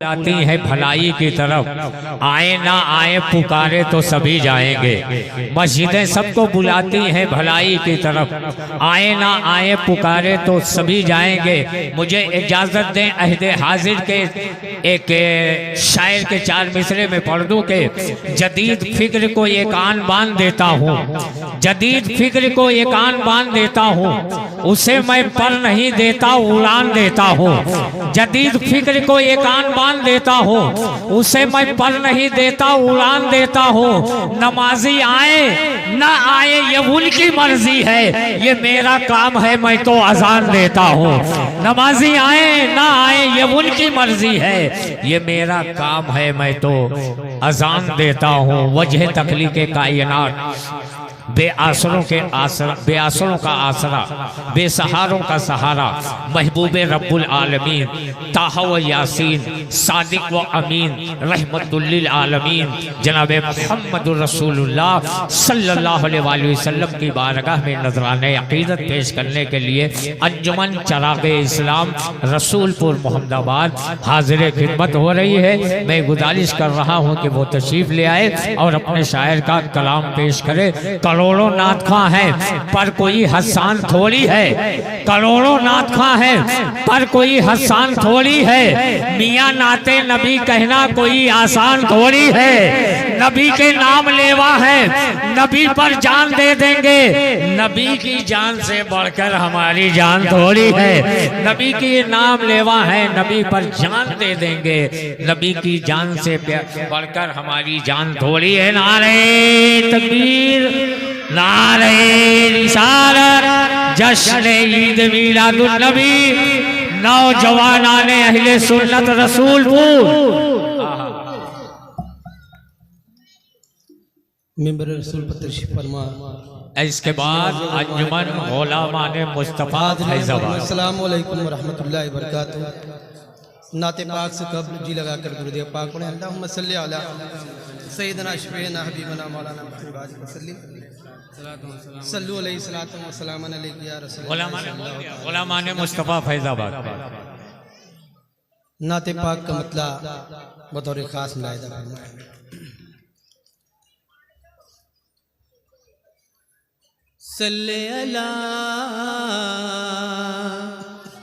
بلاتی ہے بھلائی کی طرف، آئے نہ آئے پکارے تو سبھی جائیں گے۔ مسجدیں سب کو بلاتی ہیں بھلائی کی طرف، آئے نہ آئے پکارے تو سبھی جائیں گے۔ مجھے اجازت دیں عہد حاضر کے ایک شاعر کے 4 مصرے میں پڑھ دوں کہ جدید فکر کو ایک آن باندھ دیتا ہوں، جدید فکر کو ایک آن باندھ دیتا ہوں، اسے میں پر نہیں دیتا اڑان دیتا ہوں۔ جدید فکر کو ایک آن باندھ دیتا ہوں، اسے میں پر نہیں دیتا اڑان دیتا ہوں۔ نمازی آئے نہ آئے یہ ان کی مرضی ہے، یہ میرا کام ہے میں تو اذان دیتا ہوں۔ نمازی آئے نہ آئے یہ ان کی مرضی ہے، یہ میرا کام ہے میں تو اذان دیتا ہوں۔ وجہ تخلیق کائنات، بے آسروں کا آسرا، بے سہاروں کا سہارا، محبوب رب العالمین، طٰہٰ و یاسین، صادق و امین، رحمت للعالمین، جناب محمد رسول اللہ صلی اللہ علیہ وآلہ وسلم کی بارگاہ میں نذرانہ عقیدت پیش کرنے کے لیے انجمن چراغ اسلام رسول پور محمد آباد حاضر خدمت ہو رہی ہے۔ میں گزارش کر رہا ہوں کہ وہ تشریف لے آئے اور اپنے شاعر کا کلام پیش کرے۔ کروڑوں نعت خواں ہیں پر کوئی حسان تھوڑی ہے، کروڑوں نعت خواں ہیں پر کوئی حسان تھوڑی ہے، میاں نعت نبی کہنا کوئی آسان تھوڑی ہے۔ نبی کے نام لیوا ہے، نبی پر جان دے دیں گے، نبی کی جان سے بڑھ کر ہماری جان تھوڑی ہے۔ نبی کی نام لیوا ہے، نبی پر جان دے دیں گے، نبی کی جان سے بڑھ کر ہماری جان تھوڑی ہے۔ نعرہ تکبیر، نعرہ رسالت، جشن عید میلاد النبی، نوجوانان اہل سنت رسول پور۔ ممبر رسول پر تشریف فرما۔ اس کے بعد انجمن غلامان مصطفیٰ فیض آباد۔ السلام علیکم ورحمۃ اللہ وبرکاتہ۔ نعت پاک سے قبل جی لگا کر درود پاک پڑھیں۔ اللہم صلی علی سیدنا شفیعنا حبیبنا مولانا محمد وسلم، صلو علیہ الصلوۃ والسلام علیک یا رسول اللہ۔ غلامان مصطفیٰ فیض آباد۔ نعت پاک کا مطلب بطور خاص ملاحظہ فرمائیں۔ صلی اللہ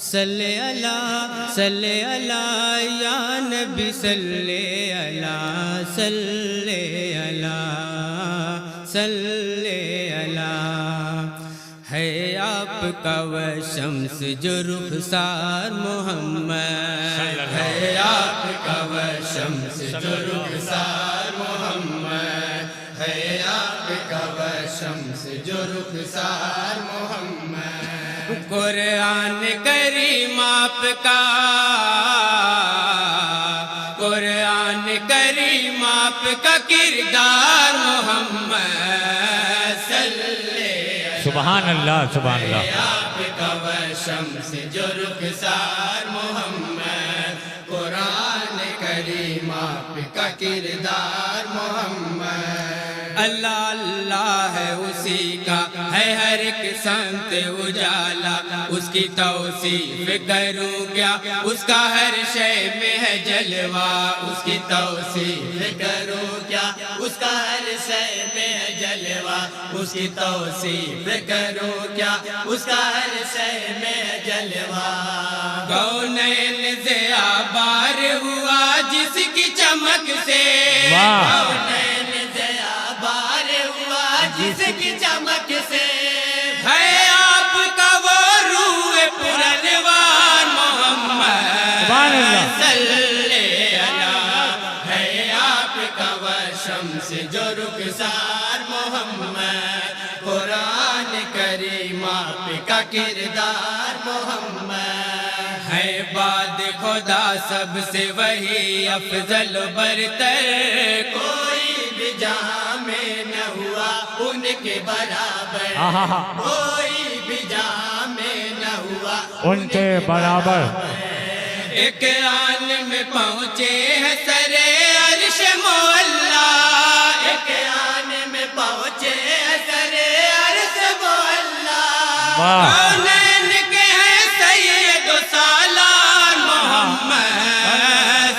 صلی اللہ صلی اللہ یا نبی صلی اللہ صلی اللہ صلی اللہ۔ ہے آپ کا وہ شمس جو رخسار محمد، ہے آپ کا وہ شمس جو رخسار محمد، ہے آپ کا وہ شمس جو رخسار محمد۔ قرآن کریم آپ کا، قرآن کریم آپ کا کردار محمد صلی اللہ۔ سبحان اللہ سبحان اللہ۔ آپ کا وہ شمس جو رخسار محمد، قرآن کریم آپ کا کردار محمد۔ اللہ اللہ ہے اسی کا ہے ہر ایک سمت اجالا، اس کی توصیف کروں کیا اس کا ہر شے میں ہے جلوہ، اس کی توصیف کروں کیا اس کا ہر شے میں ہے جلوہ، اس کی توصیف کروں کیا اس کا ہر شے میں ہے جلوہ۔ کونین سے آبار ہوا جس کی چمک سے، کونین سے آبار ہوا جس کی چمک سے، ہے آپ کا وہ روح پرانوار محمد صلی اللہ۔ ہے آپ کا وہ شمس جو رخسار محمد، قرآن کریم آپ کا کردار محمد۔ ہے بعد خدا سب سے وہی افضل و برتر، کوئی بھی جہاں میں نہ ہوا ان کے برابر، کوئی بھی جہاں میں نہ ہوا ان کے برابر۔ ایک آن میں پہنچے ہیں سر عرش مولا، ایک آن میں پہنچے ہیں سر عرش مولا، کونین کے ہیں سید و سالار محمد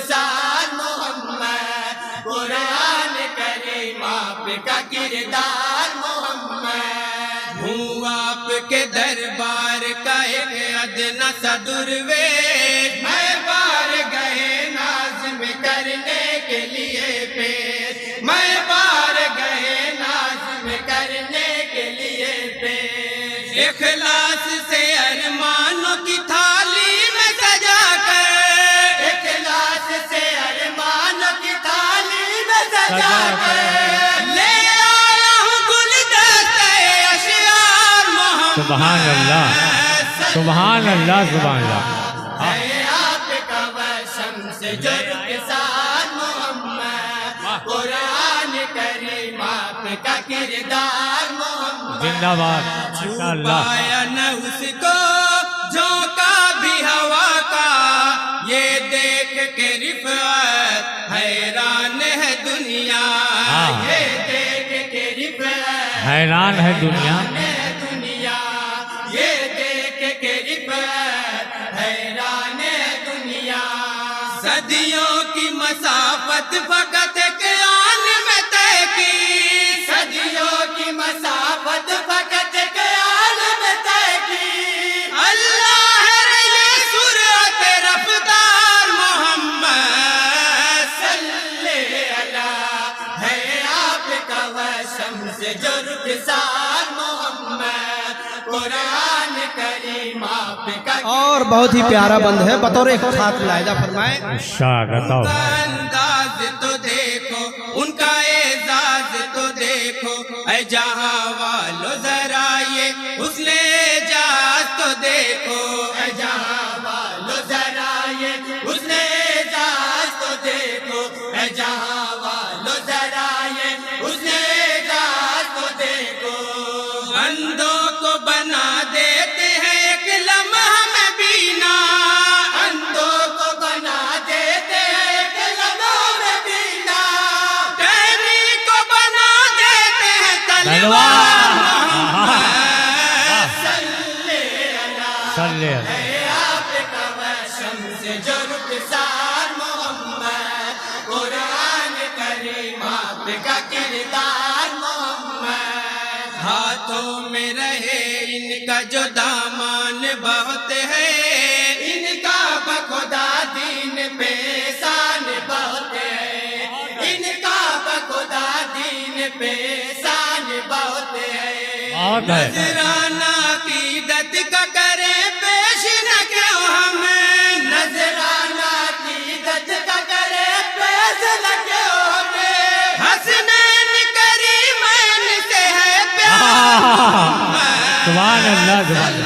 رخسار محمد قرآن کریم آپ کا کردار محمد ہوں آپ کے دربار کا ایک ادنا سا درویش میں بار گئے نازم کرنے کے لیے پیش میں بار گئے نازم کرنے کے لیے پیش اخلاص سے ارمانوں کی تھالی میں سجا کر اخلاص سے ارمانوں کی تھالی میں سجا کر لے آیا ہوں گلدستہ اشعار محمد سبحان اللہ سبحان اللہ سبحان اللہ ہے آپ کا وشم سے جو رخسار محمد قرآن کریم آپ کا کردار محمد زندہ باد ماشاء اللہ چھپایا نہ اس کو جھونکا بھی ہوا کا یہ دیکھ کے رفعت حیران ہے دنیا یہ دیکھ کے رفعت حیران ہے دنیا دنیا یہ دیکھ کے رفعت حیران ہے دنیا صدیوں کی مسافت فقط قیام میں طے کی صدیوں کی مسافت فقط قیام میں طے کی اللہ ہے یہ سرعت رفتار محمد صلی اللہ ہے آپ کا وشم سے جو رخسار محمد قرآن کریم آپ کا اور بہت ہی پیارا بند ہے بطور ایک خاص ملاحظہ فرمائیں ارشاد عطا ان کا انداز تو دیکھو ان کا اعزاز تو دیکھو اے جہاں والو ذرا یہ حسن اعجاز تو دیکھو اے جہاں والو ذرا یہ حسن اعجاز تو دیکھو اے جہاں والو ذرا یہ حسن اعجاز تو دیکھو اندھوں کو بنا دیتے ہیں ایک لمحہ میں بینا اندھوں کو بنا دیتے ہیں ایک لمحہ میں بینا تیری کو بنا دیتے ہیں تلوار محمد صلی اللہ صلی اللہ ہے آپ کا وشم سے جو رخسار محمد قرآن کریم آپ کا کردار محمد ہاتھوں میں رہے ان کا جو دامان بہت ہے ان کا بخدا دین پہ احسان بہت ہے ان کا بخدا دین پہ احسان بہت ہے بہت ہے نذرانہ عقیدت کا کرے پیش نہ کیوں ہمیں نذرانہ عقیدت کا کرے پیش نہ کیوں ہمیں حسنین کریمین سے ہے پیار سبحان اللہ سبحان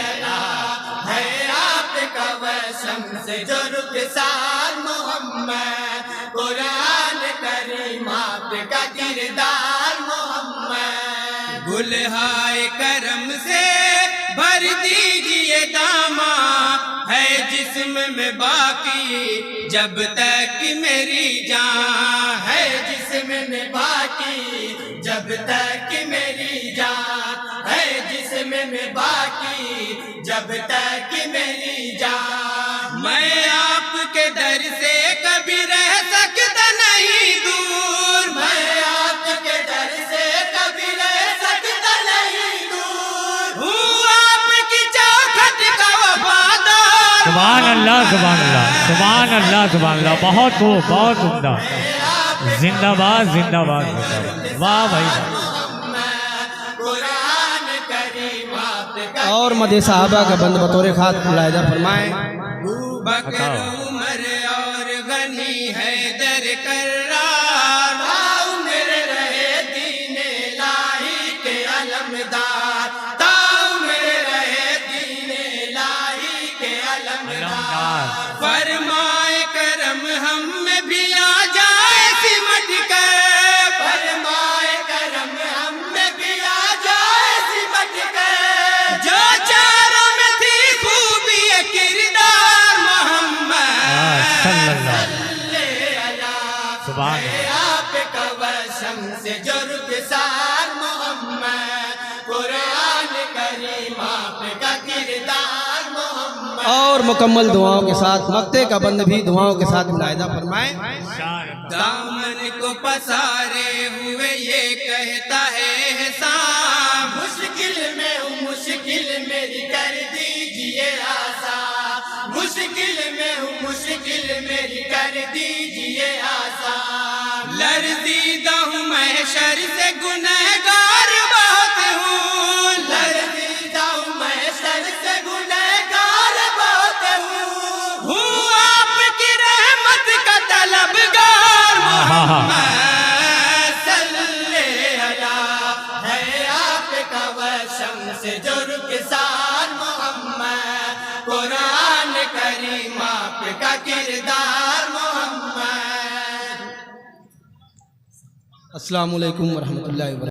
اللہ ہے آپ کا وشم سے جو رخسار محمد قرآن کریم آپ کا کردار محمد گلہائے کرم سے بھر دیجئے داماں ہے جسم میں باقی جب تک میری جان ہے جسم میں باقی جب تک میری جان ہے جسم میں باقی جب تک میری جان میں آپ کے در سے کبھی رہ سکتا نہیں دور میں آپ کے در سے کبھی رہ سکتا نہیں دور ہوں آپ کی چوکھٹ کا وفادار سبحان اللہ سبحان اللہ سبحان اللہ سبحان اللہ بہت ہو بہت عمدہ زندہ باد زندہ باد زندہ باد واہ بھائی قرآن کریم آپ کا اور مدح صحابہ کا بند بطور خاص ملاحظہ فرمائیں بکر عمر اور غنی حیدر کرار عمر رہے دین الہی کے علمدار تا عمر رہے دین الہی کے علمدار فرمائے کرم ہم میں بھی آ جائے سمٹ کر فرمائے کرم ہم میں بھی آ جائے سمٹ کر جو چاروں میں تھی خوبی کردار محمد صلی اللہ سبحان ہے اللہ آپ کا وشم سے جو رخسار محمد قرآن کریم آپ کا کردار محمد اور مکمل دعاؤں کے ساتھ مقتے کا بند بھی دعاؤں کے ساتھ ملاحظہ فرمائیں. دامن کو پسارے ہوئے یہ کہتا ہے احسان مشکل میں ہوں مشکل میری کر دیجئے آسان مشکل میں ہوں مشکل میری کر دیجئے آسان لرزیدہ ہوں میں شر سے گنہگار بہت ہوں لرزیدہ ہوں میں شر سے گنہگار بہت ہوں آپ کی رحمت کا طلبگار محمد صلی اللہ ہے آپ کا وشم سے جو رخسار محمد قرآن کریم آپ کا کردار محمد. السلام علیکم ورحمۃ اللہ وبرکاتہ.